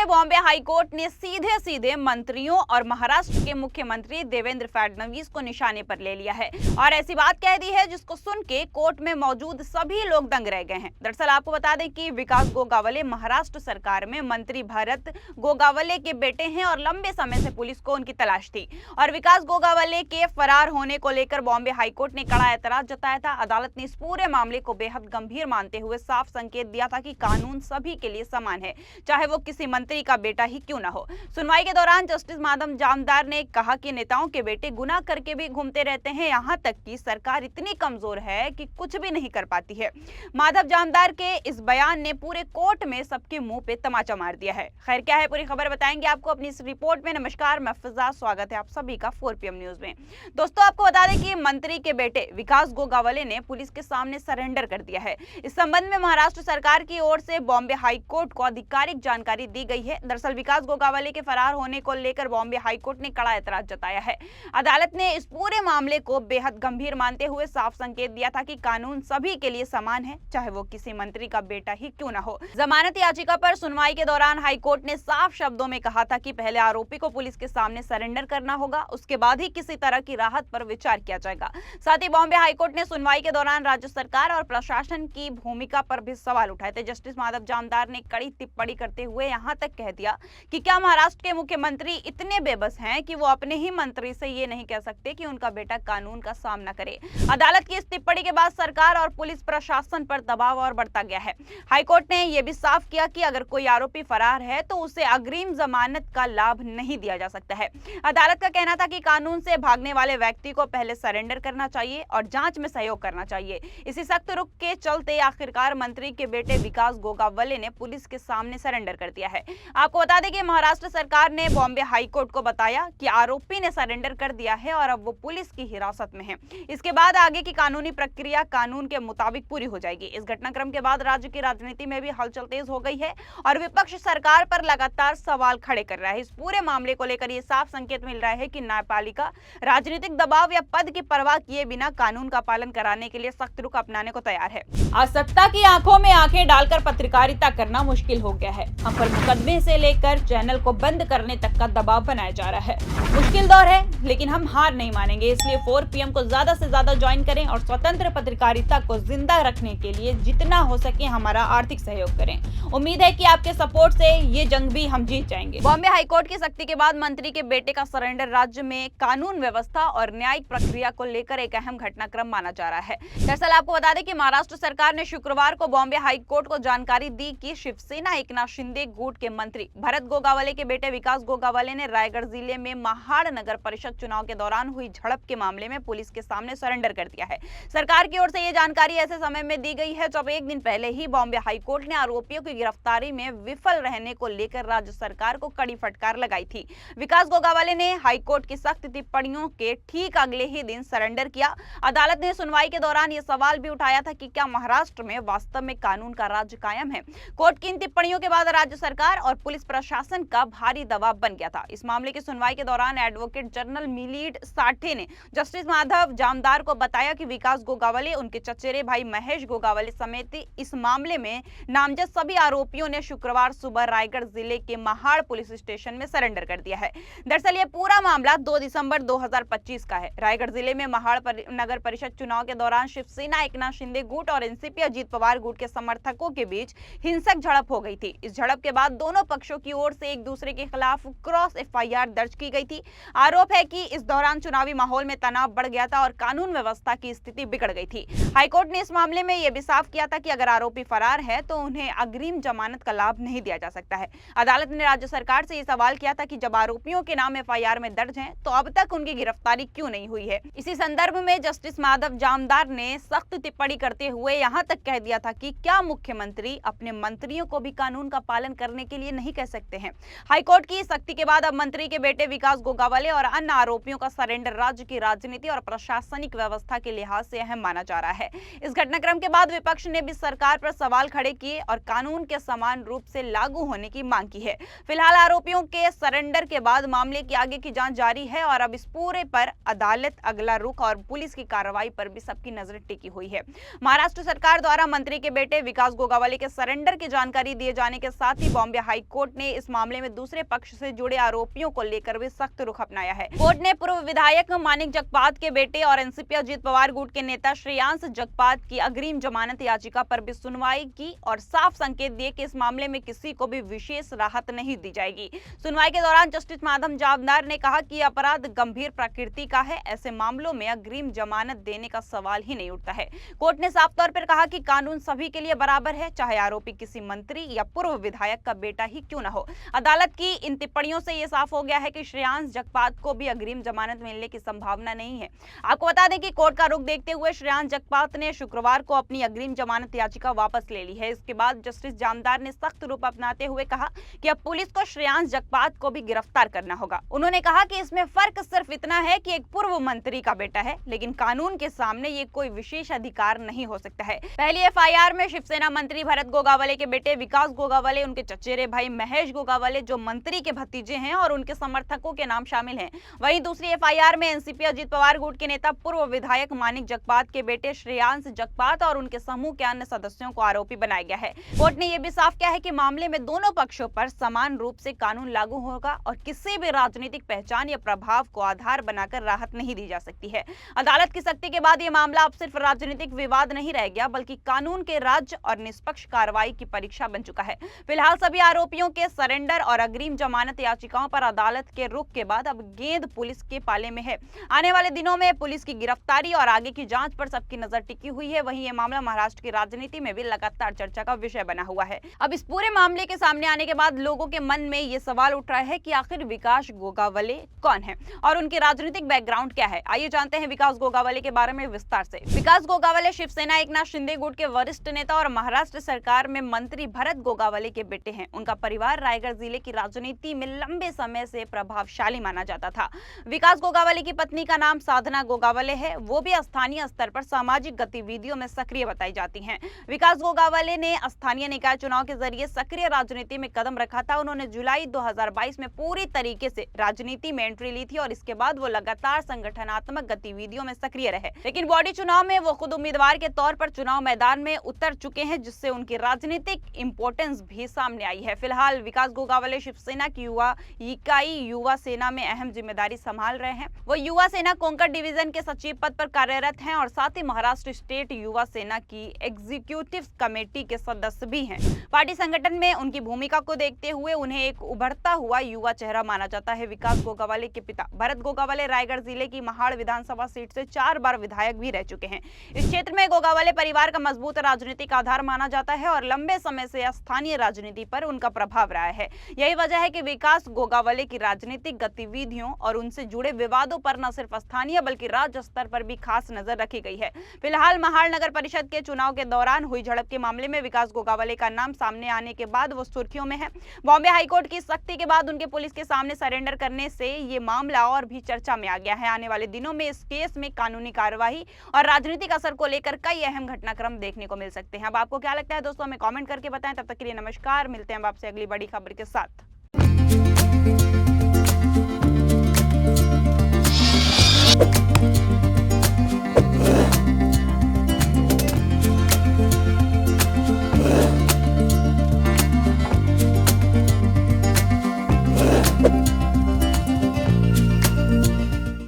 में बॉम्बे हाईकोर्ट ने सीधे सीधे मंत्रियों और महाराष्ट्र के मुख्यमंत्री देवेंद्र फडणवीस को निशाने पर ले लिया है और ऐसी बात कह दी है जिसको सुन के कोर्ट में मौजूद सभी लोग दंग रह गए हैं। दरअसल आपको बता दें कि विकास गोगावले महाराष्ट्र सरकार में मंत्री भरत गोगावले के बेटे हैं और लंबे समय से पुलिस को उनकी तलाश थी और विकास गोगावले के फरार होने को लेकर बॉम्बे हाईकोर्ट ने कड़ा एतराज जताया था। अदालत ने इस पूरे मामले को बेहद गंभीर मानते हुए साफ संकेत दिया था कि कानून सभी के लिए समान है, चाहे वो किसी मंत्री का बेटा ही क्यों ना हो। सुनवाई के दौरान जस्टिस माधव जामदार ने कहा कि नेताओं के बेटे गुनाह करके भी घूमते रहते हैं, यहाँ तक कि सरकार इतनी कमजोर है कि कुछ भी नहीं कर पाती है। माधव जामदार के इस बयान ने पूरे कोर्ट में सबके मुंह पे तमाचा मार दिया है। खैर क्या है पूरी खबर बताएंगे आपको अपनी इस रिपोर्ट में। नमस्कार, मैं फिजा, स्वागत है आप सभी का 4 PM न्यूज में। दोस्तों आपको बता दें कि मंत्री के बेटे विकास गोगावले ने पुलिस के सामने सरेंडर कर दिया है। इस संबंध में महाराष्ट्र सरकार की ओर से बॉम्बे हाईकोर्ट को आधिकारिक जानकारी दी गई है। दरअसल विकास गोगावले के फरार होने को लेकर बॉम्बे हाईकोर्ट ने कड़ा एतराज जताया है। अदालत ने इस पूरे मामले को बेहद गंभीर मानते हुए साफ संकेत दिया था कि कानून सभी के लिए समान है, चाहे वो किसी मंत्री का बेटा ही क्यों ना हो। जमानत याचिका पर सुनवाई के दौरान हाईकोर्ट ने साफ शब्दों में कहा था कि पहले आरोपी को पुलिस के सामने सरेंडर करना होगा, उसके बाद ही किसी तरह की राहत पर विचार किया जाएगा। साथ ही बॉम्बे हाईकोर्ट ने सुनवाई के दौरान राज्य सरकार और प्रशासन की भूमिका पर भी सवाल उठाए थे। जस्टिस माधव जामदार ने कड़ी टिप्पणी करते हुए यहां तक कह दिया कि क्या महाराष्ट्र के मुख्यमंत्री इतने बेबस हैं कि वो अपने ही मंत्री से ये नहीं कह सकते कि उनका बेटा कानून का सामना करे। अदालत की इस टिप्पणी के बाद सरकार और पुलिस प्रशासन पर दबाव और बढ़ता गया है। हाईकोर्ट ने यह भी साफ किया कि अगर कोई आरोपी फरार है तो उसे अग्रिम जमानत का लाभ नहीं दिया जा सकता है। अदालत का कहना था कि कानून से भागने वाले व्यक्ति को पहले सरेंडर करना चाहिए और जांच में सहयोग करना चाहिए। इसी सख्त रुख के चलते आखिरकार मंत्री के बेटे विकास गोगावले ने पुलिस के सामने सरेंडर कर दिया है। आपको बता दें कि महाराष्ट्र सरकार ने बॉम्बे हाईकोर्ट को बताया कि आरोपी ने सरेंडर कर दिया है और अब वो पुलिस की हिरासत में है। इसके बाद आगे की कानूनी प्रक्रिया कानून के मुताबिक पूरी हो जाएगी। इस घटनाक्रम के बाद राज्य की राजनीति में भी हलचल तेज हो गई है और विपक्ष सरकार पर लगातार सवाल खड़े कर रहा है। इस पूरे मामले को लेकर ये साफ संकेत मिल रहा है कि न्यायपालिका राजनीतिक दबाव या पद की परवाह किए बिना कानून का पालन कराने के लिए सख्त रुख अपनाने को तैयार है। आज सत्ता की आंखों में आंखें डालकर पत्रकारिता करना मुश्किल हो गया है। हम पर मुकदमे से लेकर चैनल को बंद करने तक का दबाव बनाया जा रहा है। मुश्किल दौर है लेकिन हम हार नहीं मानेंगे, इसलिए 4 PM को ज्यादा से ज्यादा ज्वाइन करें और स्वतंत्र पत्रकारिता को जिंदा रखने के लिए जितना हो सके हमारा आर्थिक सहयोग करें। उम्मीद है कि आपके सपोर्ट से ये जंग भी हम जीत जाएंगे। बॉम्बे हाईकोर्ट की सख्ती के बाद मंत्री के बेटे का सरेंडर राज्य में कानून व्यवस्था और न्यायिक प्रक्रिया को लेकर एक अहम घटनाक्रम माना जा रहा है। दरअसल आपको बता दें कि महाराष्ट्र सरकार ने शुक्रवार को बॉम्बे हाईकोर्ट को जानकारी दी कि शिवसेना एकनाथ शिंदे गुट के मंत्री भरत गोगावले के बेटे विकास गोगावले ने रायगढ़ जिले में महाड़ नगर परिषद चुनाव के दौरान हुई झड़प के मामले में पुलिस के सामने सरेंडर कर दिया है। सरकार की ओर से यह जानकारी ऐसे समय में दी गई है जब एक दिन पहले ही बॉम्बे हाईकोर्ट ने आरोपियों की गिरफ्तारी में विफल रहने को लेकर राज्य सरकार को कड़ी फटकार लगाई थी। विकास गोगावले ने हाईकोर्ट की सख्त टिप्पणियों के ठीक अगले ही दिन सरेंडर किया। अदालत ने सुनवाई के दौरान यह सवाल भी उठाया था कि क्या महाराष्ट्र में वास्तव में कानून का राज कायम है। कोर्ट की इन टिप्पणियों के बाद राज्य सरकार और पुलिस प्रशासन का भारी दबाव बन गया था। इस मामले की सुनवाई के दौरान एडवोकेट जनरल मिलीड साठे ने जस्टिस माधव जामदार को बताया कि विकास गोगावले, उनके चचेरे भाई महेश गोगावले समेत इस मामले में नामजद सभी आरोपियों ने शुक्रवार सुबह रायगढ़ जिले के महाड़ पुलिस स्टेशन में सरेंडर कर दिया है। दरअसल ये पूरा मामला 2 दिसंबर 2025 का है। रायगढ़ जिले में महाड़ नगर परिषद चुनाव के दौरान शिवसेना एकनाथ शिंदे गुट और एनसीपी अजीत पवार गुट के समर्थकों के बीच हिंसक झड़प हो गई थी। इस झड़प के बाद दोनों पक्षों की ओर से एक दूसरे के खिलाफ क्रॉस FIR दर्ज की गई थी। आरोप है कि इस दौरान चुनावी माहौल में तनाव बढ़ गया था और कानून व्यवस्था की स्थिति बिगड़ गई थी। हाईकोर्ट ने इस मामले में यह भी साफ किया था कि अगर आरोपी फरार है तो उन्हें अग्रिम जमानत का लाभ नहीं दिया जा सकता है। अदालत ने राज्य सरकार से यह सवाल किया था कि जब आरोपियों के नाम FIR में दर्ज हैं तो अब तक उनकी गिरफ्तारी क्यों नहीं हुई है। इसी संदर्भ में जस्टिस माधव जामदार ने सख्त टिप्पणी करते हुए यहां तक कह दिया था कि क्या मुख्यमंत्री अपने मंत्रियों को भी कानून का पालन करने के लिए नहीं कह सकते हैं। हाईकोर्ट की सख्ती के बाद अब मंत्री के बेटे विकास गोगावले और अन्य आरोपियों का सरेंडर राज्य की राजनीति और प्रशासनिक व्यवस्था के लिहाज से अहम माना जा रहा है। इस घटनाक्रम के बाद विपक्ष ने भी सरकार पर सवाल खड़े किए और कानून के समान रूप से लागू होने की मांग की है। फिलहाल आरोपियों के सरेंडर के बाद मामले की आगे की जांच जारी है और अब इस पूरे पर अदालत, अगला रुख और पुलिस की कार्रवाई पर भी सबकी नजर टिकी हुई है। महाराष्ट्र सरकार द्वारा मंत्री के बेटे विकास गोगावले के सरेंडर की जानकारी दिए जाने के साथ ही बॉम्बे हाई कोर्ट ने इस मामले में दूसरे पक्ष से जुड़े आरोपियों को लेकर भी सख्त रुख अपनाया है। कोर्ट ने पूर्व विधायक मानिक जगपात के बेटे और एनसीपी अजित पवार गुट के नेता श्रेयांश जगपात की अग्रिम जमानत याचिका पर भी सुनवाई की और साफ संकेत दिए कि इस मामले में किसी को भी विशेष राहत नहीं दी जाएगी। सुनवाई के दौरान जस्टिस माधव जामदार ने कहा कि अपराध गंभीर प्रकृति का है, ऐसे मामलों में अग्रिम जमानत देने का सवाल ही नहीं उठता है। कोर्ट ने साफ तौर पर कहा कि कानून सभी के लिए बराबर है, चाहे आरोपी किसी मंत्री या पूर्व विधायक का बेटा ही क्यों न हो। अदालत की इन टिप्पणियों से यह साफ हो गया है कि श्रेयांश जगपात को भी अग्रिम जमानत मिलने की संभावना नहीं है। आपको बता दें कि कोर्ट का रुख देखते हुए श्रेयांश जगपात ने शुक्रवार को अपनी अग्रिम जमानत याचिका वापस ले ली है। इसके बाद जस्टिस जामदार ने सख्त रूप अपनाते हुए कहा कि अब पुलिस को श्रेयांश जगपात को भी गिरफ्तार करना होगा। उन्होंने कहा कि इसमें फर्क सिर्फ इतना है कि एक पूर्व मंत्री का बेटा है, लेकिन कानून के सामने ये कोई विशेष अधिकार नहीं हो सकता है। पहली एफआईआर में शिवसेना मंत्री भरत गोगावले के बेटे विकास गोगावले, उनके चचेरे भाई महेश गोगावले जो मंत्री के भतीजे हैं और उनके समर्थकों के नाम शामिल हैं। वहीं दूसरी एफआईआर में एनसीपी अजित पवार गुट के नेता पूर्व विधायक मानिक जगपात के बेटे श्रेयांश जगपात और उनके समूह के अन्य सदस्यों को आरोपी बनाया गया है। कोर्ट ने यह भी साफ किया है कि मामले में दोनों पक्षों पर समान रूप से कानून लागू होगा और किसी भी राजनीतिक पहचान या प्रभाव को आधार बनाकर राहत नहीं दी जा सकती है। अदालत की सख्ती के बाद यह मामला अब सिर्फ राजनीतिक विवाद नहीं रह गया, बल्कि कानून के राज्य और निष्पक्ष कार्रवाई की परीक्षा बन चुका है। फिलहाल सभी आरोपियों के सरेंडर और अग्रिम जमानत याचिकाओं पर अदालत के रुख के बाद अब गेंद पुलिस के पाले में है। आने वाले दिनों में पुलिस की गिरफ्तारी और आगे की जांच पर सबकी नजर टिकी हुई है। वहीं यह मामला महाराष्ट्र की राजनीति में भी लगातार चर्चा का विषय बना हुआ है। अब इस पूरे मामले के सामने आने के बाद लोगों के मन में ये सवाल उठ रहा है कि आखिर विकास गोगावले कौन है और उनकी राजनीतिक बैकग्राउंड क्या है। आइए जानते हैं विकास गोगावले के बारे में विस्तार से। विकास गोगावले शिवसेना एकनाथ शिंदे गुट के वरिष्ठ नेता और महाराष्ट्र सरकार में मंत्री भरत गोगावले के बेटे हैं। उनका परिवार रायगढ़ जिले की राजनीति में लंबे समय से प्रभावशाली माना जाता था। विकास गोगावले की पत्नी का नाम साधना गोगावले है, वो भी स्थानीय स्तर पर सामाजिक गतिविधियों में सक्रिय बताई जाती हैं। विकास गोगावले ने स्थानीय निकाय चुनाव के जरिए सक्रिय राजनीति में कदम रखा था। उन्होंने जुलाई 2022 में पूरी तरीके से राजनीति में एंट्री ली थी और इसके बाद वो लगातार संगठनात्मक गतिविधियों में सक्रिय रहे, लेकिन बॉडी चुनाव में वो खुद उम्मीदवार के तौर पर चुनाव मैदान में उतर चुके हैं, जिससे उनकी राजनीतिक इंपोर्टेंस भी सामने आई है। फिलहाल विकास गोगावले शिवसेना की युवा इकाई युवा सेना में अहम जिम्मेदारी संभाल रहे हैं। वो युवा सेना कोंकण डिवीजन के सचिव पद पर कार्यरत हैं और साथ ही महाराष्ट्र स्टेट युवा सेना की एग्जीक्यूटिव कमेटी के सदस्य भी हैं। पार्टी संगठन में उनकी भूमिका को देखते हुए उन्हें एक उभरता हुआ युवा चेहरा माना जाता है। विकास गोगावले के पिता भरत गोगावले रायगढ़ जिले की महाड़ विधानसभा सीट से 4 बार विधायक भी रह चुके हैं। इस क्षेत्र में गोगावले परिवार का मजबूत राजनीतिक आधार माना जाता है और लंबे समय से स्थानीय राजनीति पर उनका प्रभाव रहा है। यही वजह है कि विकास गोगावले की राजनीतिक गतिविधियों और उनसे जुड़े विवादों पर न सिर्फ स्थानीय बल्कि राज्य स्तर पर भी खास नजर रखी गई है। फिलहाल महाड़ नगर परिषद के चुनाव के दौरान हुई झड़प के मामले में विकास गोगावले का नाम सामने आने के बाद वो सुर्खियों में है। बॉम्बे हाईकोर्ट की सख्ती के बाद उनके पुलिस के सामने सरेंडर करने से ये मामला और भी चर्चा में आ गया है। आने वाले दिनों में इस केस में कानूनी कार्रवाई और राजनीतिक असर को लेकर कई अहम घटनाक्रम देखने को मिल सकते हैं। अब आपको क्या लगता है दोस्तों, हमें कमेंट करके बताएं। तब तक के लिए नमस्कार, मिलते हैं आपसे अगली बड़ी खबर के साथ।